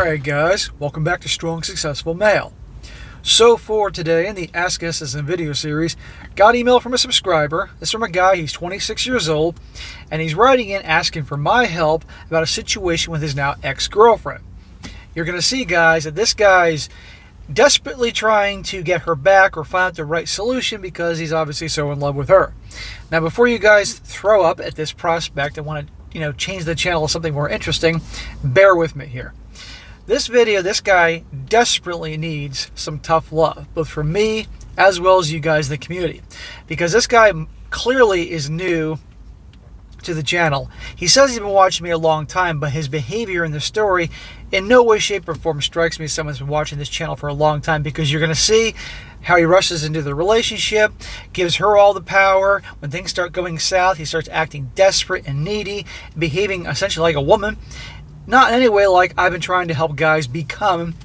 Alright guys, welcome back to Strong Successful Male. So for today in the Ask SSM video series, got email from a subscriber. It's from a guy, he's 26 years old, and he's writing in asking for my help about a situation with his now ex-girlfriend. You're going to see guys that this guy's desperately trying to get her back or find out the right solution because he's obviously so in love with her. Now before you guys throw up at this prospect and want to change the channel to something more interesting, bear with me here. This video, this guy desperately needs some tough love, both from me as well as you guys in the community. Because this guy clearly is new to the channel. He says he's been watching me a long time, but his behavior in the story in no way, shape, or form strikes me as someone who's been watching this channel for a long time, because you're going to see how he rushes into the relationship, gives her all the power. When things start going south, he starts acting desperate and needy, behaving essentially like a woman. Not in any way like I've been trying to help guys become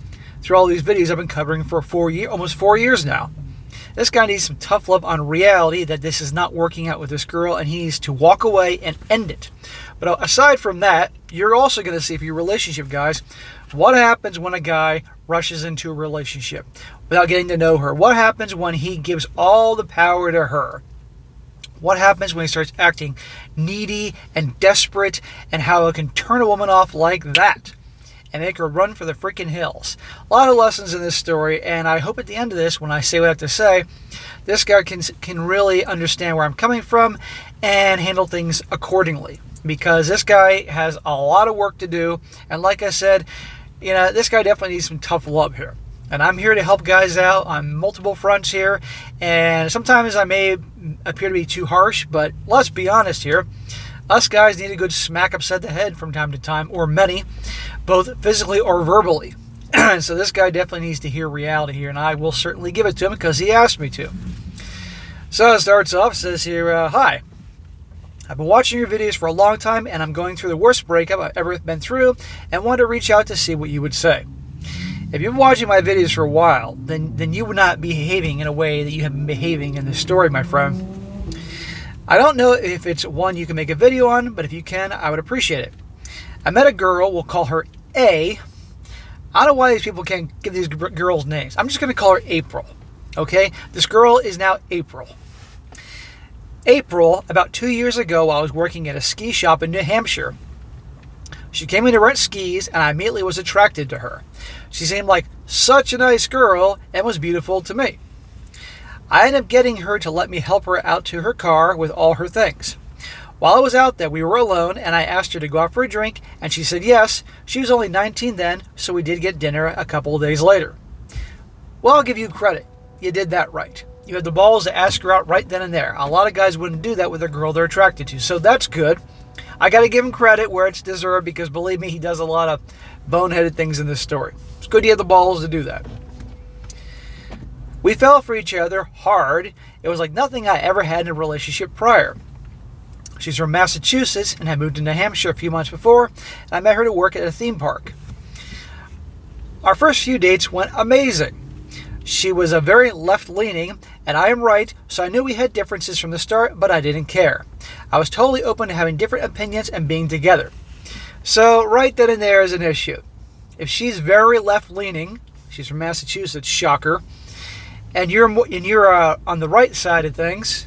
through all these videos I've been covering for almost 4 years now. This guy needs some tough love on reality that this is not working out with this girl, and he needs to walk away and end it. But aside from that, you're also going to see, for your relationship guys, what happens when a guy rushes into a relationship without getting to know her. What happens when he gives all the power to her. What happens when he starts acting needy and desperate, and how it can turn a woman off like that and make her run for the freaking hills. A lot of lessons in this story, and I hope at the end of this, when I say what I have to say, this guy can really understand where I'm coming from and handle things accordingly. Because this guy has a lot of work to do, and like I said, this guy definitely needs some tough love here. And I'm here to help guys out on multiple fronts here. And sometimes I may appear to be too harsh, but let's be honest here. Us guys need a good smack upside the head from time to time, or many, both physically or verbally. So this guy definitely needs to hear reality here, and I will certainly give it to him because he asked me to. So it starts off, says here, hi. I've been watching your videos for a long time, and I'm going through the worst breakup I've ever been through, and wanted to reach out to see what you would say. If you've been watching my videos for a while, then you would not be behaving in a way that you have been behaving in this story, my friend. I don't know if it's one you can make a video on, but if you can, I would appreciate it. I met a girl, we'll call her A. I don't know why these people can't give these girls names. I'm just going to call her April, okay? This girl is now April. April, about 2 years ago, I was working at a ski shop in New Hampshire. She came in to rent skis, and I immediately was attracted to her. She seemed like such a nice girl and was beautiful to me. I ended up getting her to let me help her out to her car with all her things. While I was out there, we were alone, and I asked her to go out for a drink, and she said yes. She was only 19 then, so we did get dinner a couple of days later. Well, I'll give you credit. You did that right. You had the balls to ask her out right then and there. A lot of guys wouldn't do that with a girl they're attracted to, so that's good. I got to give him credit where it's deserved, because believe me, he does a lot of boneheaded things in this story. It's good he had the balls to do that. We fell for each other hard. It was like nothing I ever had in a relationship prior. She's from Massachusetts and had moved to New Hampshire a few months before, and I met her to work at a theme park. Our first few dates went amazing. She was a very left-leaning, and I am right, so I knew we had differences from the start, but I didn't care. I was totally open to having different opinions and being together. So right then and there is an issue. If she's very left-leaning, she's from Massachusetts, shocker, and you're on the right side of things,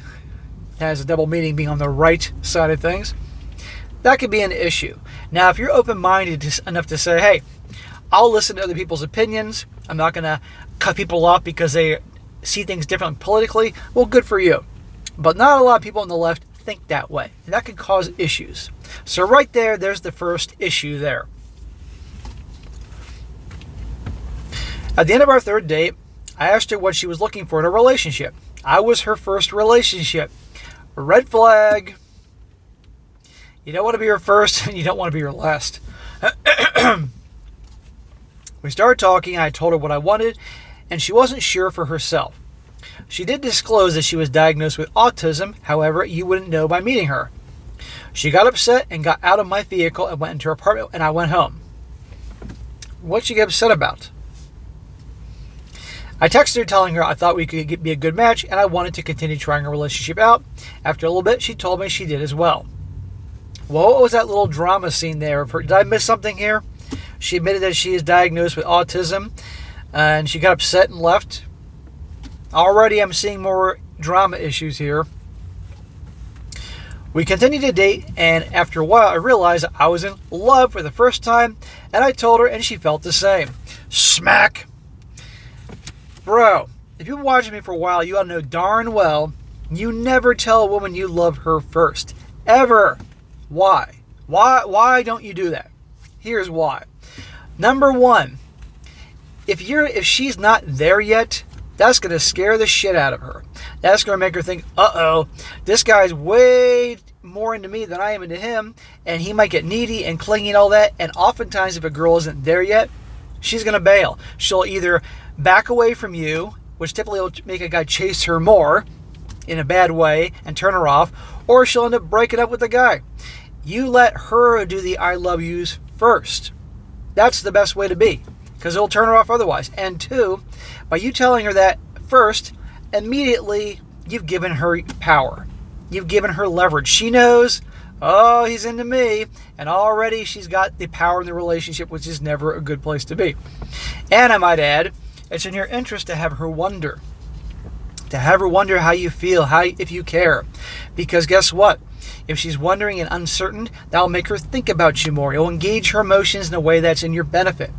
it has a double meaning being on the right side of things, that could be an issue. Now, if you're open-minded enough to say, hey, I'll listen to other people's opinions, I'm not going to cut people off because they see things differently politically, well, good for you. But not a lot of people on the left think that way, and that could cause issues. So right there's the first issue there. At the end of our third date, I asked her what she was looking for in a relationship. I was her first relationship. Red flag. You don't want to be her first, and you don't want to be her last. We started talking, and I told her what I wanted, and she wasn't sure for herself. She did disclose that she was diagnosed with autism, however, you wouldn't know by meeting her. She got upset and got out of my vehicle and went into her apartment, and I went home. What'd she get upset about? I texted her telling her I thought we could be a good match, and I wanted to continue trying our relationship out. After a little bit, she told me she did as well. Well, what was that little drama scene there of her? Did I miss something here? She admitted that she is diagnosed with autism, and she got upset and left. Already I'm seeing more drama issues here. We continued to date, and after a while I realized I was in love for the first time, and I told her, and she felt the same. Smack! Bro, if you've been watching me for a while, you ought to know darn well you never tell a woman you love her first. Ever. Why? Why don't you do that? Here's why. Number one, if she's not there yet, that's going to scare the shit out of her. That's going to make her think, uh-oh, this guy's way more into me than I am into him, and he might get needy and clingy and all that. And oftentimes, if a girl isn't there yet, she's going to bail. She'll either back away from you, which typically will make a guy chase her more in a bad way and turn her off, or she'll end up breaking up with the guy. You let her do the I love yous first. That's the best way to be, because it'll turn her off otherwise. And two, by you telling her that first, immediately you've given her power. You've given her leverage. She knows, oh, he's into me, and already she's got the power in the relationship, which is never a good place to be. And I might add, it's in your interest to have her wonder. To have her wonder how you feel, if you care. Because guess what? If she's wondering and uncertain, that'll make her think about you more. It'll engage her emotions in a way that's in your benefit.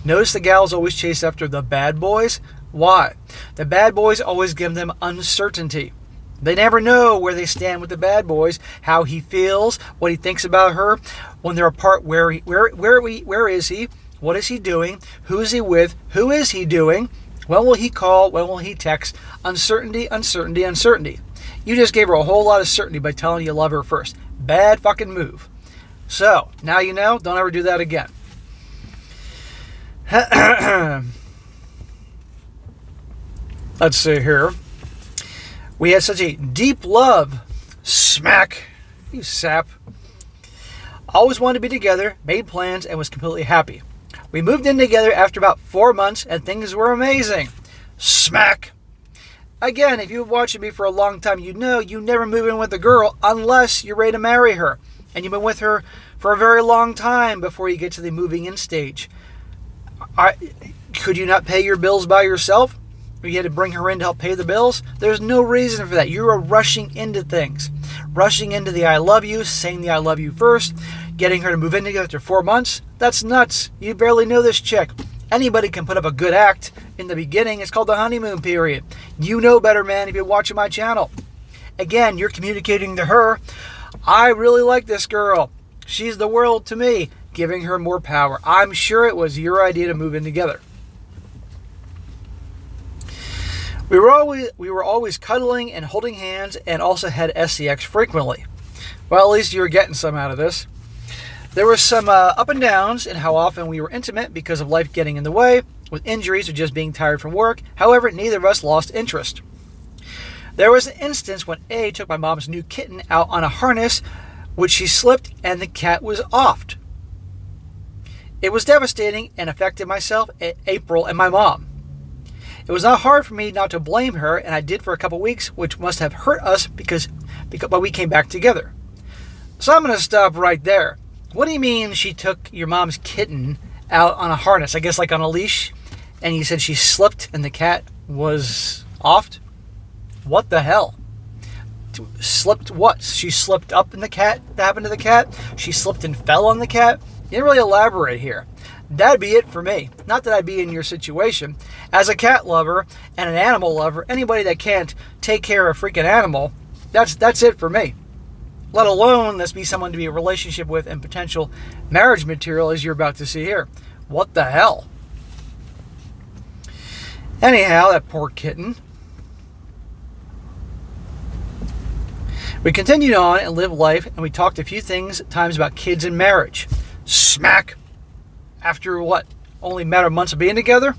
Notice the gals always chase after the bad boys. Why? The bad boys always give them uncertainty. They never know where they stand with the bad boys, how he feels, what he thinks about her. When they're apart, where is he? What is he doing? Who is he with? Who is he doing? When will he call? When will he text? Uncertainty, uncertainty, uncertainty. You just gave her a whole lot of certainty by telling you love her first. Bad fucking move. So, now you know, don't ever do that again. Let's see here. We had such a deep love. Smack. You sap. Always wanted to be together, made plans, and was completely happy. We moved in together after about 4 months, and things were amazing. Smack. Again, if you've been watching me for a long time, you know you never move in with a girl unless you're ready to marry her. And you've been with her for a very long time before you get to the moving in stage. Could you not pay your bills by yourself? Or you had to bring her in to help pay the bills? There's no reason for that. You are rushing into things. Rushing into the I love you, saying the I love you first, getting her to move in together after 4 months. That's nuts. You barely know this chick. Anybody can put up a good act in the beginning. It's called the honeymoon period. You know better, man, if you're watching my channel. Again, you're communicating to her, I really like this girl. She's the world to me. Giving her more power. I'm sure it was your idea to move in together. We were always cuddling and holding hands, and also had sex frequently. Well, at least you were getting some out of this. There were some up and downs in how often we were intimate because of life getting in the way, with injuries or just being tired from work. However, neither of us lost interest. There was an instance when A took my mom's new kitten out on a harness, which she slipped and the cat was offed. It was devastating and affected myself, April, and my mom. It was not hard for me not to blame her, and I did for a couple weeks, which must have hurt us but we came back together. So I'm going to stop right there. What do you mean she took your mom's kitten out on a harness? I guess like on a leash, and you said she slipped and the cat was offed? What the hell? Slipped what? She slipped up in the cat? That happened to the cat? She slipped and fell on the cat? You didn't really elaborate here. That'd be it for me. Not that I'd be in your situation. As a cat lover and an animal lover, anybody that can't take care of a freaking animal, that's it for me. Let alone this be someone to be a relationship with and potential marriage material as you're about to see here. What the hell? Anyhow, that poor kitten. We continued on and lived life, and we talked a few times about kids and marriage. Smack. After what? Only a matter of months of being together?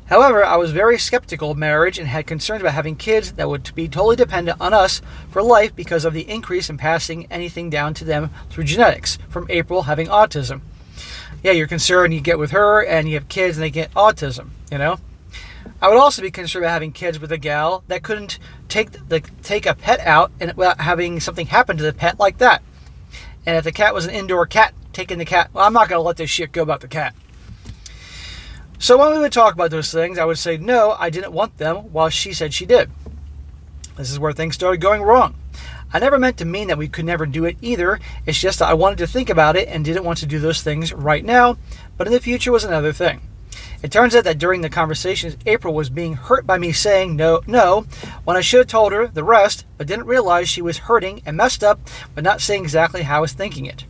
However, I was very skeptical of marriage and had concerns about having kids that would be totally dependent on us for life because of the increase in passing anything down to them through genetics, from April having autism. Yeah, you're concerned you get with her and you have kids and they get autism, you know? I would also be concerned about having kids with a gal that couldn't take a pet out and without having something happen to the pet like that. And if the cat was an indoor cat, taking the cat. Well, I'm not going to let this shit go about the cat. So when we would talk about those things, I would say, no, I didn't want them, while she said she did. This is where things started going wrong. I never meant to mean that we could never do it either. It's just that I wanted to think about it and didn't want to do those things right now, but in the future was another thing. It turns out that during the conversations, April was being hurt by me saying no, when I should have told her the rest, but didn't realize she was hurting and messed up, but not saying exactly how I was thinking it.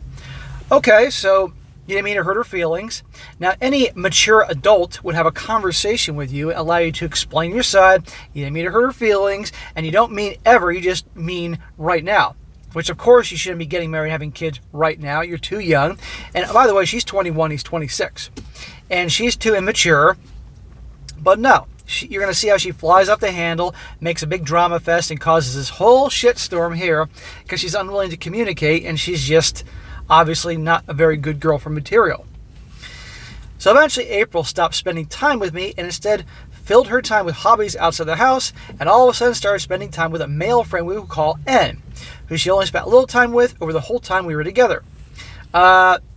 Okay, so you didn't mean to hurt her feelings. Now, any mature adult would have a conversation with you, allow you to explain your side. You didn't mean to hurt her feelings, and you don't mean ever, you just mean right now. Which, of course, you shouldn't be getting married and having kids right now. You're too young. And by the way, she's 21, he's 26. And she's too immature. But no, you're going to see how she flies off the handle, makes a big drama fest, and causes this whole shitstorm here because she's unwilling to communicate, and she's just obviously not a very good girl for material. So eventually April stopped spending time with me and instead filled her time with hobbies outside the house, and all of a sudden started spending time with a male friend we would call N, who she only spent a little time with over the whole time we were together.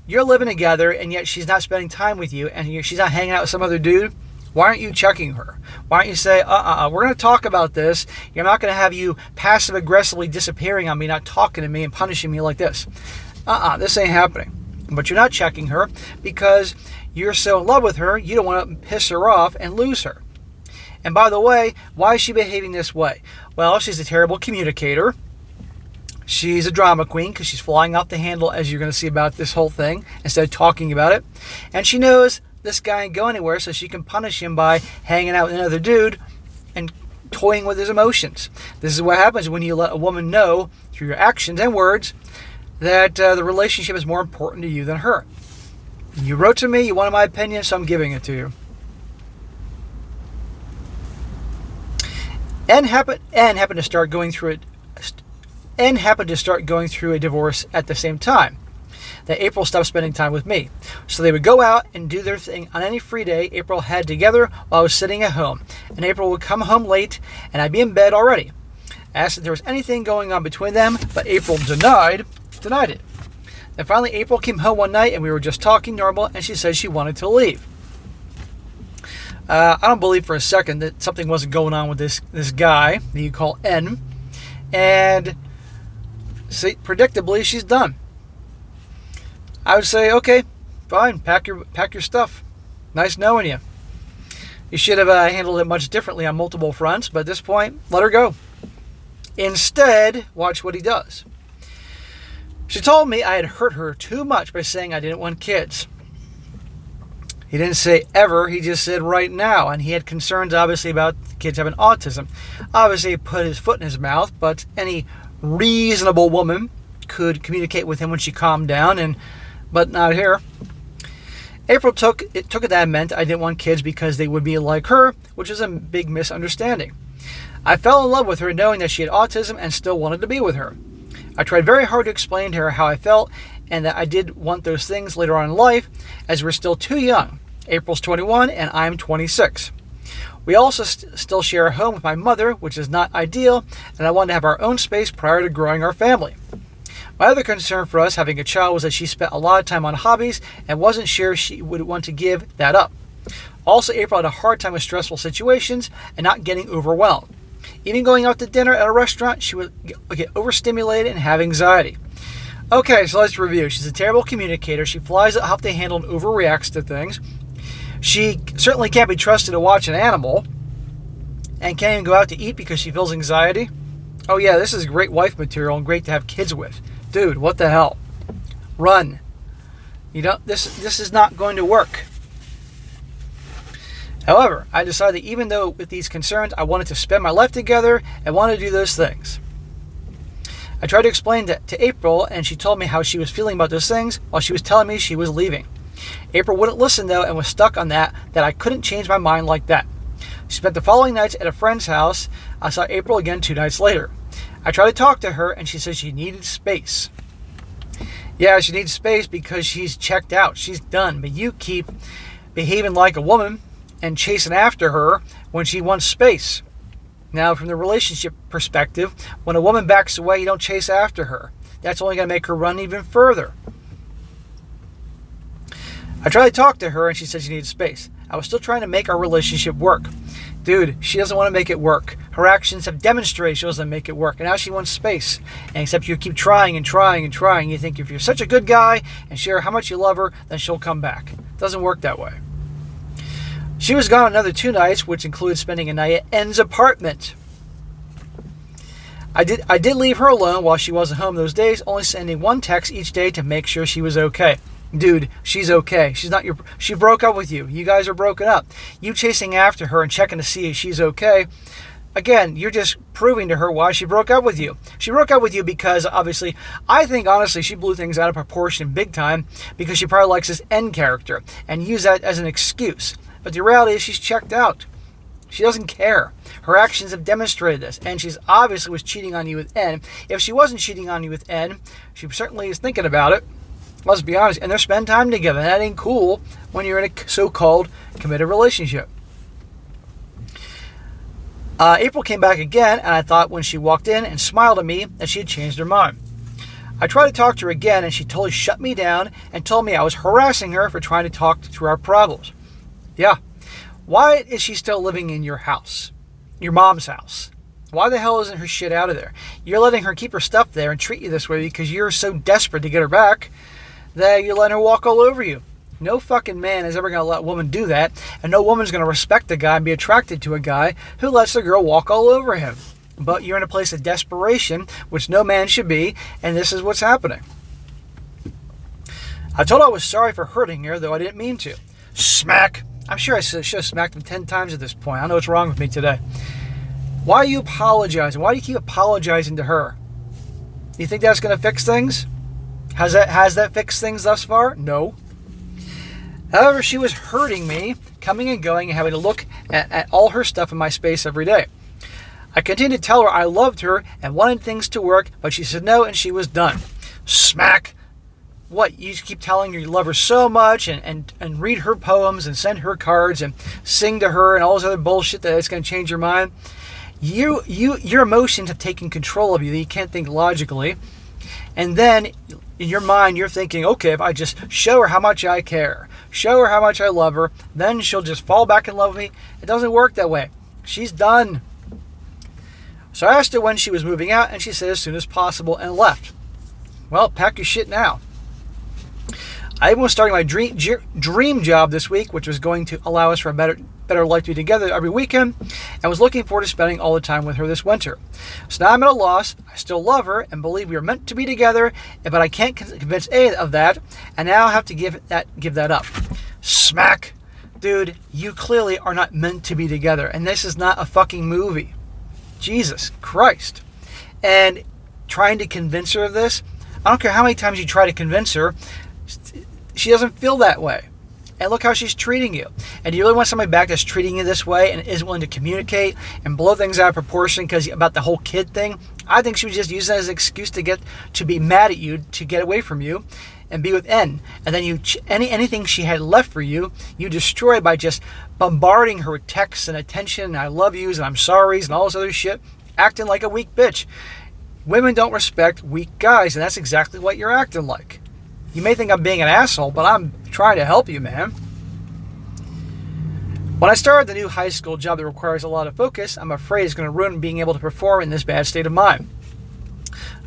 You're living together, and yet she's not spending time with you, and she's not hanging out with some other dude. Why aren't you checking her? Why don't you say, we're going to talk about this. You're not going to have you passive-aggressively disappearing on me, not talking to me and punishing me like this. This ain't happening. But you're not checking her because you're so in love with her, you don't want to piss her off and lose her. And by the way, why is she behaving this way? Well, she's a terrible communicator. She's a drama queen because she's flying off the handle, as you're going to see about this whole thing, instead of talking about it. And she knows this guy ain't going anywhere, so she can punish him by hanging out with another dude and toying with his emotions. This is what happens when you let a woman know through your actions and words that the relationship is more important to you than her. You wrote to me, you wanted my opinion, so I'm giving it to you. N happened to start going through a divorce at the same time that April stopped spending time with me. So they would go out and do their thing on any free day April had together while I was sitting at home. And April would come home late and I'd be in bed already. I asked if there was anything going on between them, but April denied it. Then finally April came home one night and we were just talking normal, and she said she wanted to leave. I don't believe for a second that something wasn't going on with this guy that you call N. And see, predictably, she's done. I would say, okay, fine, pack your stuff. Nice knowing you. You should have handled it much differently on multiple fronts, but at this point, let her go. Instead, watch what he does. She told me I had hurt her too much by saying I didn't want kids. He didn't say ever, he just said right now, and he had concerns obviously about kids having autism. Obviously he put his foot in his mouth, but any reasonable woman could communicate with him when she calmed down, but not here. April took it that meant I didn't want kids because they would be like her, which is a big misunderstanding. I fell in love with her knowing that she had autism and still wanted to be with her. I tried very hard to explain to her how I felt and that I did want those things later on in life, as we're still too young. April's 21 and I'm 26. We also still share a home with my mother, which is not ideal, and I wanted to have our own space prior to growing our family. My other concern for us having a child was that she spent a lot of time on hobbies and wasn't sure she would want to give that up. Also, April had a hard time with stressful situations and not getting overwhelmed. Even going out to dinner at a restaurant, she would get overstimulated and have anxiety. Okay, so let's review. She's a terrible communicator. She flies off the handle and overreacts to things. She certainly can't be trusted to watch an animal and can't even go out to eat because she feels anxiety. Oh yeah, this is great wife material and great to have kids with. Dude, what the hell? Run. This is not going to work. However, I decided that even though with these concerns, I wanted to spend my life together and wanted to do those things. I tried to explain that to April, and she told me how she was feeling about those things while she was telling me she was leaving. April wouldn't listen though and was stuck on that I couldn't change my mind like that. She spent the following nights at a friend's house. I saw April again 2 nights later. I tried to talk to her and she said she needed space. Yeah, she needs space because she's checked out. She's done. But you keep behaving like a woman and chasing after her when she wants space. Now, from the relationship perspective, when a woman backs away, you don't chase after her. That's only going to make her run even further. I tried to talk to her and she said she needed space. I was still trying to make our relationship work. Dude, she doesn't want to make it work. Her actions have demonstrated she doesn't make it work. And now she wants space. And except you keep trying and trying and trying. You think if you're such a good guy and share how much you love her, then she'll come back. It doesn't work that way. She was gone another 2 nights, which included spending a night at N's apartment. I did leave her alone while she wasn't home those days, only sending 1 text each day to make sure she was okay. Dude, she's okay. She broke up with you. You guys are broken up. You chasing after her and checking to see if she's okay. Again, you're just proving to her why she broke up with you. She broke up with you because, obviously, I think, honestly, she blew things out of proportion big time because she probably likes this N character and used that as an excuse. But the reality is she's checked out. She doesn't care. Her actions have demonstrated this, and she's obviously was cheating on you with N. If she wasn't cheating on you with N, she certainly is thinking about it. Let's be honest, and they're spending time together. That ain't cool when you're in a so-called committed relationship. April came back again, and I thought when she walked in and smiled at me that she had changed her mind. I tried to talk to her again, and she totally shut me down and told me I was harassing her for trying to talk through our problems. Yeah. Why is she still living in your house? Your mom's house? Why the hell isn't her shit out of there? You're letting her keep her stuff there and treat you this way because you're so desperate to get her back that you're letting her walk all over you. No fucking man is ever going to let a woman do that, and no woman's going to respect a guy and be attracted to a guy who lets a girl walk all over him. But you're in a place of desperation, which no man should be, and this is what's happening. I told her I was sorry for hurting her, though I didn't mean to. Smack! I'm sure I should have smacked him 10 times at this point. I don't know what's wrong with me today. Why are you apologizing? Why do you keep apologizing to her? You think that's going to fix things? Has that fixed things thus far? No. However, she was hurting me, coming and going and having to look at all her stuff in my space every day. I continued to tell her I loved her and wanted things to work, but she said no and she was done. Smack! What, you keep telling her you love her so much and read her poems and send her cards and sing to her and all this other bullshit that it's going to change your mind? Your emotions have taken control of you that you can't think logically. And then in your mind, you're thinking, okay, if I just show her how much I care, show her how much I love her, then she'll just fall back in love with me. It doesn't work that way. She's done. So I asked her when she was moving out, and she said as soon as possible and left. Well, pack your shit now. I even was starting my dream job this week, which was going to allow us for a better life to be together every weekend, and was looking forward to spending all the time with her this winter. So now I'm at a loss. I still love her and believe we are meant to be together, but I can't convince A of that, and now I have to give that up. Smack. Dude, you clearly are not meant to be together, and this is not a fucking movie. Jesus Christ. And trying to convince her of this, I don't care how many times you try to convince her, she doesn't feel that way. And look how she's treating you. And do you really want somebody back that's treating you this way and isn't willing to communicate and blow things out of proportion because about the whole kid thing? I think she was just using that as an excuse to be mad at you, to get away from you and be with N. And then anything she had left for you, you destroy by just bombarding her with texts and attention and I love yous and I'm sorries and all this other shit, acting like a weak bitch. Women don't respect weak guys, and that's exactly what you're acting like. You may think I'm being an asshole, but I'm trying to help you, man. When I started the new high school job that requires a lot of focus, I'm afraid it's going to ruin being able to perform in this bad state of mind.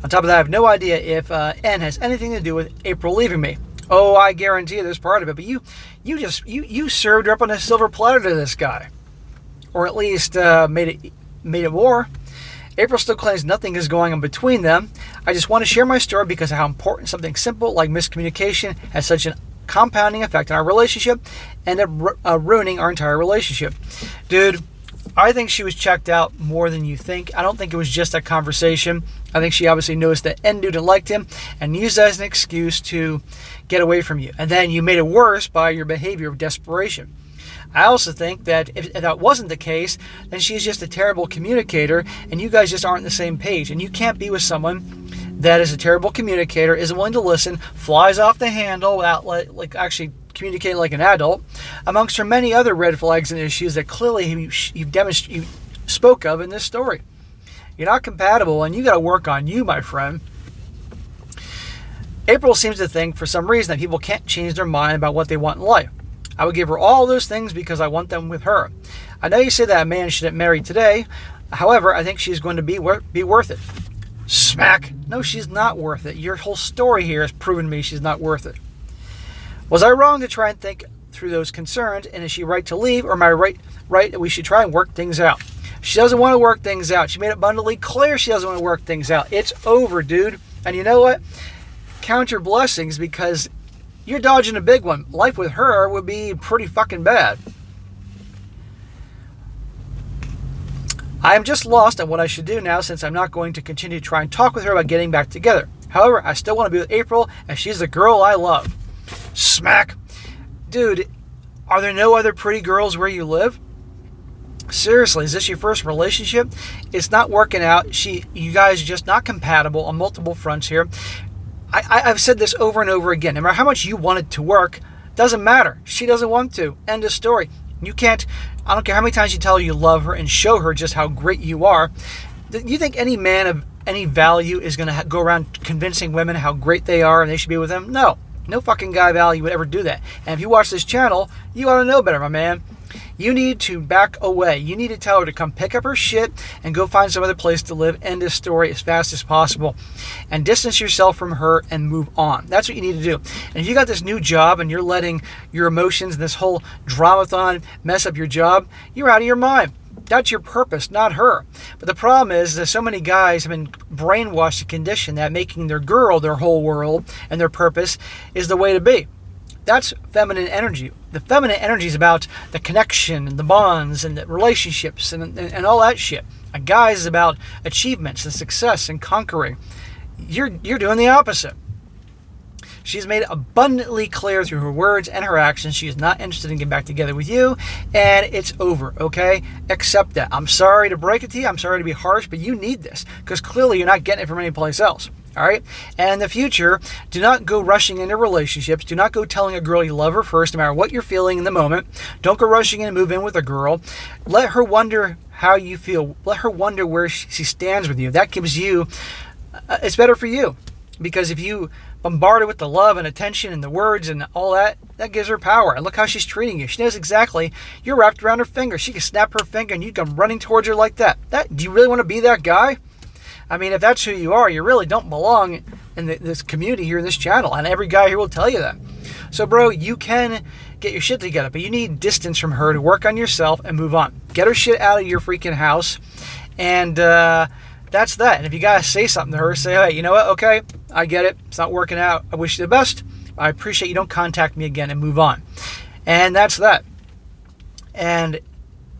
On top of that, I have no idea if N has anything to do with April leaving me. Oh, I guarantee you there's part of it, but you served her up on a silver platter to this guy. Or at least made it more. April still claims nothing is going on between them. I just want to share my story because of how important something simple like miscommunication has such a compounding effect on our relationship and ruining our entire relationship. Dude, I think she was checked out more than you think. I don't think it was just a conversation. I think she obviously noticed that N dude liked him and used that as an excuse to get away from you. And then you made it worse by your behavior of desperation. I also think that if that wasn't the case, then she's just a terrible communicator and you guys just aren't on the same page. And you can't be with someone that is a terrible communicator, isn't willing to listen, flies off the handle without like actually communicating like an adult, amongst her many other red flags and issues that clearly you spoke of in this story. You're not compatible and you got to work on you, my friend. April seems to think for some reason that people can't change their mind about what they want in life. I would give her all those things because I want them with her. I know you say that a man shouldn't marry today. However, I think she's going to be worth it. Smack. No, she's not worth it. Your whole story here has proven to me she's not worth it. Was I wrong to try and think through those concerns? And is she right to leave, or am I right that we should try and work things out? She doesn't want to work things out. She made it abundantly clear she doesn't want to work things out. It's over, dude. And you know what? Count your blessings, because you're dodging a big one. Life with her would be pretty fucking bad. I am just lost on what I should do now, since I'm not going to continue to try and talk with her about getting back together. However, I still want to be with April, as she's the girl I love. Smack. Dude, are there no other pretty girls where you live? Seriously, is this your first relationship? It's not working out. You guys are just not compatible on multiple fronts here. I've said this over and over again. No matter how much you want it to work, doesn't matter. She doesn't want to. End of story. You can't, I don't care how many times you tell her you love her and show her just how great you are. You think any man of any value is going to go around convincing women how great they are and they should be with him? No. No fucking guy value would ever do that. And if you watch this channel, you ought to know better, my man. You need to back away. You need to tell her to come pick up her shit and go find some other place to live. End this story as fast as possible. And distance yourself from her and move on. That's what you need to do. And if you got this new job and you're letting your emotions and this whole dramathon mess up your job, you're out of your mind. That's your purpose, not her. But the problem is that so many guys have been brainwashed and conditioned that making their girl their whole world and their purpose is the way to be. That's feminine energy. The feminine energy is about the connection and the bonds and the relationships and all that shit. A guy is about achievements and success and conquering. You're doing the opposite. She's made it abundantly clear through her words and her actions she is not interested in getting back together with you, and it's over, okay? Accept that. I'm sorry to break it to you. I'm sorry to be harsh, but you need this because clearly you're not getting it from anyplace else. All right? And in the future, do not go rushing into relationships. Do not go telling a girl you love her first, no matter what you're feeling in the moment. Don't go rushing in and move in with a girl. Let her wonder how you feel. Let her wonder where she stands with you. That gives you, it's better for you. Because if you bombard her with the love and attention and the words and all that, that gives her power. And look how she's treating you. She knows exactly you're wrapped around her finger. She can snap her finger and you come running towards her like that. Do you really want to be that guy? I mean, if that's who you are, you really don't belong in this community here in this channel. And every guy here will tell you that. So, bro, you can get your shit together, but you need distance from her to work on yourself and move on. Get her shit out of your freaking house. And that's that. And if you got to say something to her, say, hey, you know what? Okay, I get it. It's not working out. I wish you the best. I appreciate you. Don't contact me again, and move on. And that's that. And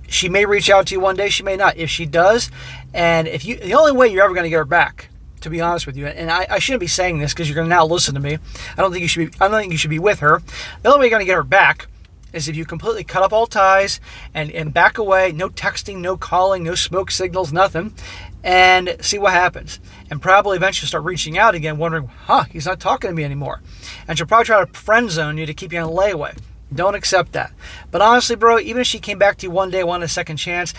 she may reach out to you one day. She may not. If she does, and if you, the only way you're ever going to get her back, to be honest with you, and I shouldn't be saying this because you're going to now listen to me. I don't think you should be with her. The only way you're going to get her back is if you completely cut off all ties and back away. No texting, no calling, no smoke signals, nothing, and see what happens. And probably eventually start reaching out again, wondering, he's not talking to me anymore. And she'll probably try to friend zone you to keep you on a layaway. Don't accept that. But honestly, bro, even if she came back to you one day, wanted a second chance,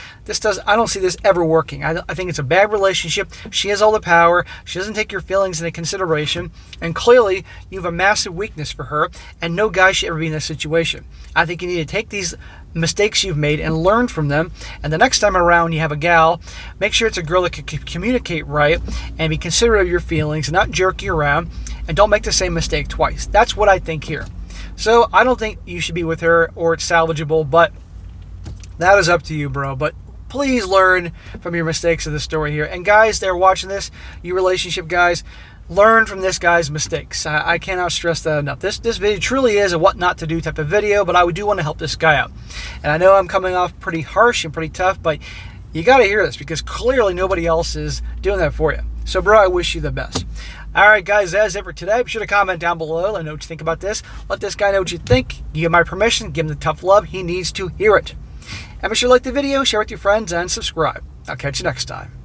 I don't see this ever working. I think it's a bad relationship. She has all the power. She doesn't take your feelings into consideration. And clearly, you have a massive weakness for her, and no guy should ever be in this situation. I think you need to take these mistakes you've made and learn from them. And the next time around you have a gal, make sure it's a girl that can communicate right and be considerate of your feelings and not jerk you around, and don't make the same mistake twice. That's what I think here. So I don't think you should be with her or it's salvageable, but that is up to you, bro. But please learn from your mistakes of the story here. And guys that are watching this, you relationship guys, learn from this guy's mistakes. I cannot stress that enough. This video truly is a what not to do type of video, but I do want to help this guy out. And I know I'm coming off pretty harsh and pretty tough, but you got to hear this because clearly nobody else is doing that for you. So, bro, I wish you the best. All right, guys, that's it for today. Be sure to comment down below. Let me know what you think about this. Let this guy know what you think. You have my permission. Give him the tough love. He needs to hear it. And be sure to like the video, share it with your friends, and subscribe. I'll catch you next time.